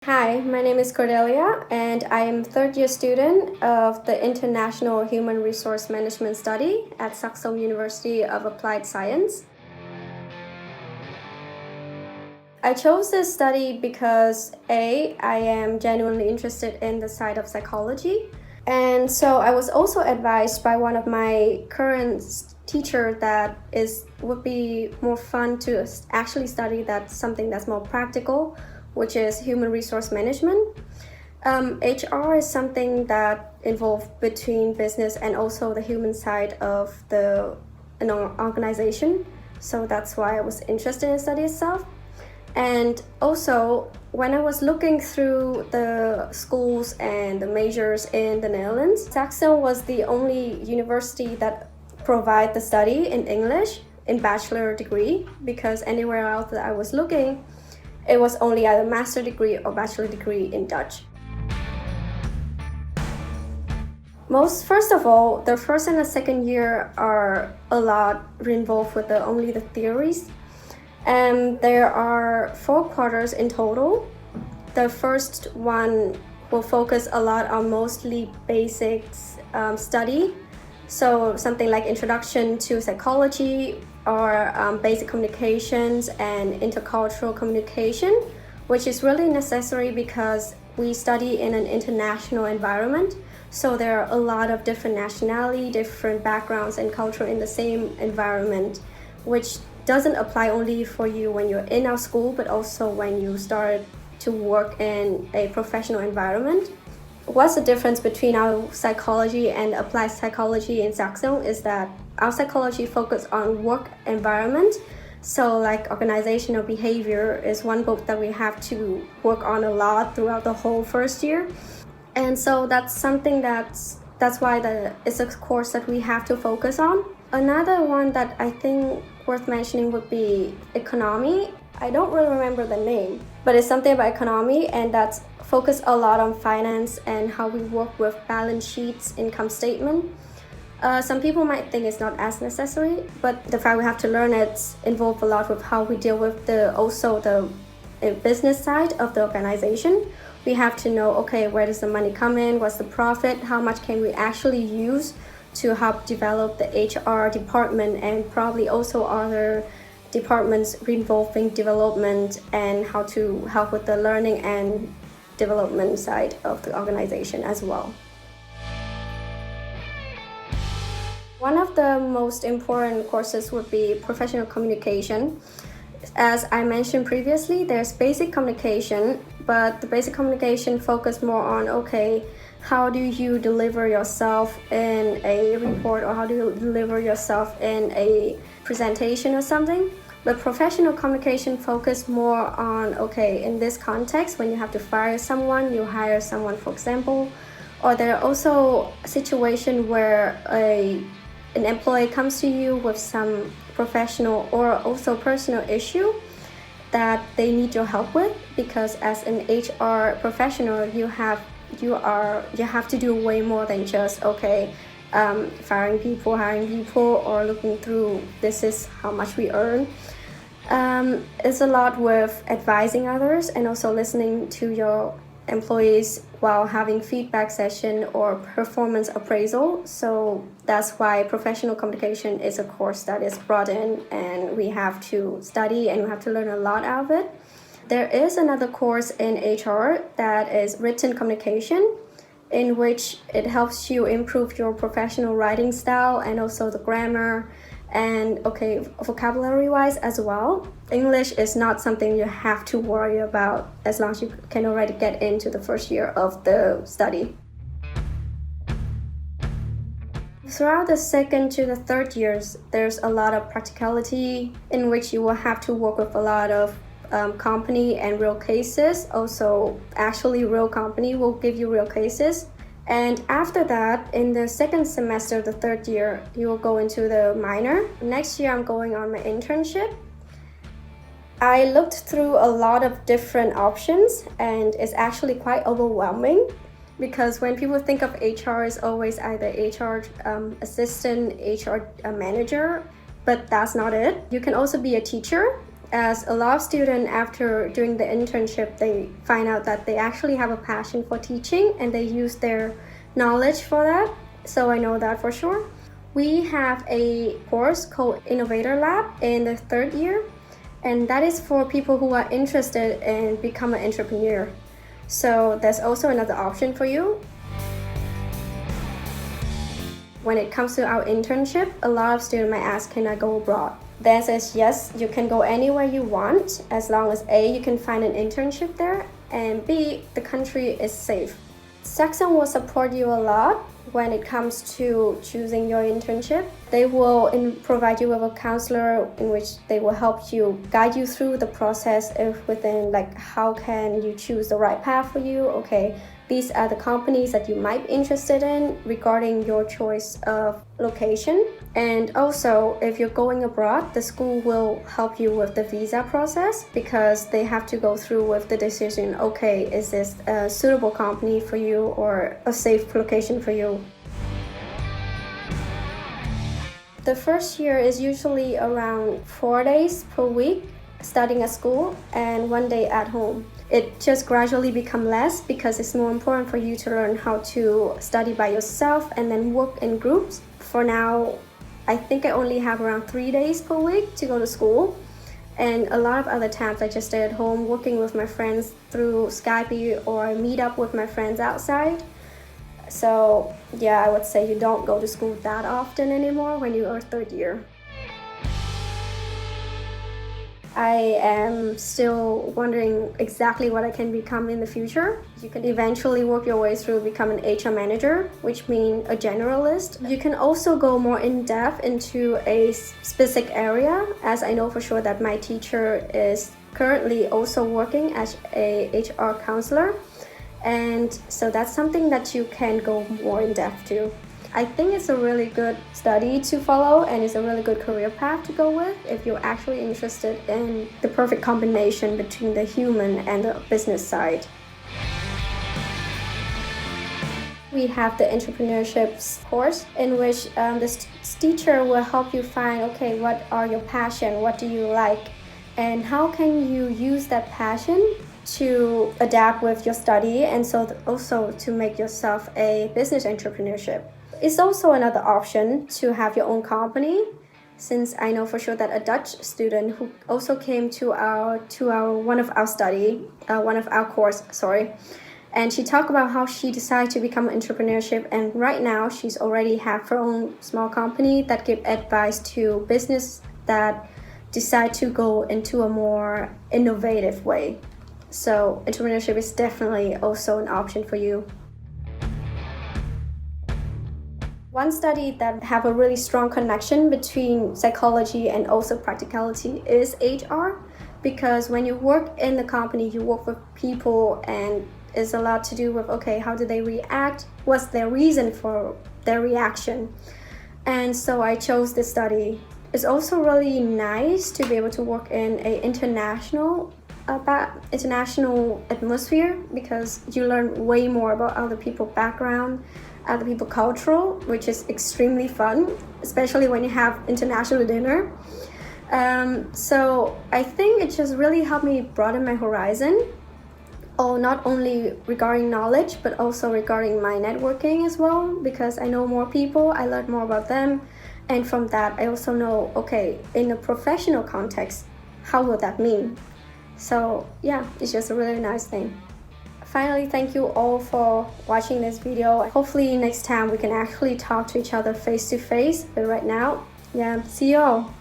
Hi, my name is Cordelia, and I am third year student of the International Human Resource Management Study at Saxion University of Applied Science. I chose this study because I am genuinely interested in the side of psychology, and so I was also advised by one of my current teacher that would be more fun to actually study something that's more practical, which is human resource management. HR is something that involves between business and also the human side of an organization. So that's why I was interested in the study itself. And also, when I was looking through the schools and the majors in the Netherlands, Saxion was the only university that provide the study in English in bachelor degree, because anywhere else that I was looking, it was only either master degree or bachelor degree in Dutch. First of all, the first and the second year are a lot involved with only the theories. There are 4 quarters in total. The first one will focus a lot on mostly basics study. So something like introduction to psychology or basic communications and intercultural communication, which is really necessary because we study in an international environment. So there are a lot of different nationality, different backgrounds and culture in the same environment, which doesn't apply only for you when you're in our school, but also when you start to work in a professional environment. What's the difference between our psychology and applied psychology in Saxion is that our psychology focuses on work environment. So like organizational behavior is one book that we have to work on a lot throughout the whole first year. And so that's something that's why it's a course that we have to focus on. Another one that I think worth mentioning would be economy. I don't really remember the name, but it's something about economy, and that's focused a lot on finance and how we work with balance sheets, income statement. Some people might think it's not as necessary, but the fact we have to learn it's involved a lot with how we deal with the business side of the organization. We have to know, okay, where does the money come in? What's the profit? How much can we actually use to help develop the HR department and probably also other departments involving development, and how to help with the learning and development side of the organization as well. One of the most important courses would be professional communication. As I mentioned previously, there's basic communication, but the basic communication focus more on, okay, how do you deliver yourself in a report, or how do you deliver yourself in a presentation or something? But professional communication focus more on, okay, in this context, when you have to fire someone, you hire someone, for example, or there are also situations where an employee comes to you with some professional or also personal issue that they need your help with, because as an HR professional, you have to do way more than just firing people, hiring people, or looking through this is how much we earn. It's a lot with advising others and also listening to your employees while having feedback session or performance appraisal. So that's why professional communication is a course that is brought in, and we have to study and we have to learn a lot out of it. There is another course in HR that is written communication, in which it helps you improve your professional writing style and also the grammar and vocabulary wise as well. English is not something you have to worry about as long as you can already get into the first year of the study. Throughout the second to the third years, there's a lot of practicality in which you will have to work with a lot of company and real cases. Also, actually, real company will give you real cases. And after that, in the second semester of the third year, you will go into the minor. Next year, I'm going on my internship. I looked through a lot of different options, and it's actually quite overwhelming, because when people think of HR, it's always either HR assistant, HR manager, but that's not it. You can also be a teacher. as a lot of students after doing the internship, they find out that they actually have a passion for teaching and they use their knowledge for that. So I know that for sure. We have a course called Innovator Lab in the 3rd year, and that is for people who are interested in becoming an entrepreneur. So there's also another option for you. When it comes to our internship, a lot of students might ask, can I go abroad? The answer is yes, you can go anywhere you want, as long as A, you can find an internship there, and B, the country is safe. Saxion will support you a lot when it comes to choosing your internship. They will provide you with a counselor in which they will help you, guide you through the process of within, like, how can you choose the right path for you. Okay, these are the companies that you might be interested in regarding your choice of location. And also, if you're going abroad, the school will help you with the visa process because they have to go through with the decision, okay, is this a suitable company for you or a safe location for you? The first year is usually around 4 days per week studying at school and 1 day at home. It just gradually becomes less because it's more important for you to learn how to study by yourself and then work in groups. For now, I think I only have around 3 days per week to go to school. And a lot of other times I just stay at home working with my friends through Skype or meet up with my friends outside. So yeah, I would say you don't go to school that often anymore when you are 3rd year. I am still wondering exactly what I can become in the future. You can eventually work your way through becoming an HR manager, which means a generalist. You can also go more in depth into a specific area, as I know for sure that my teacher is currently also working as a HR counselor. And so that's something that you can go more in depth to. I think it's a really good study to follow and it's a really good career path to go with if you're actually interested in the perfect combination between the human and the business side. We have the entrepreneurship course in which this teacher will help you find, okay, what are your passion, what do you like, and how can you use that passion to adapt with your study and so also to make yourself a business entrepreneurship. It's also another option to have your own company, since I know for sure that a Dutch student who also came to one of our course, and she talked about how she decided to become an entrepreneurship, and right now she's already have her own small company that give advice to business that decide to go into a more innovative way. So entrepreneurship is definitely also an option for you. One study that have a really strong connection between psychology and also practicality is HR, because when you work in the company, you work with people and it's a lot to do with, okay, how do they react? What's their reason for their reaction? And so I chose this study. It's also really nice to be able to work in an international atmosphere because you learn way more about other people's background, other people's cultural, which is extremely fun, especially when you have international dinner. So I think it just really helped me broaden my horizon, not only regarding knowledge, but also regarding my networking as well, because I know more people, I learn more about them. And from that, I also know, okay, in a professional context, how would that mean? So yeah, it's just a really nice thing. Finally, thank you all for watching this video. Hopefully next time we can actually talk to each other face to face, but right now, yeah, see you all.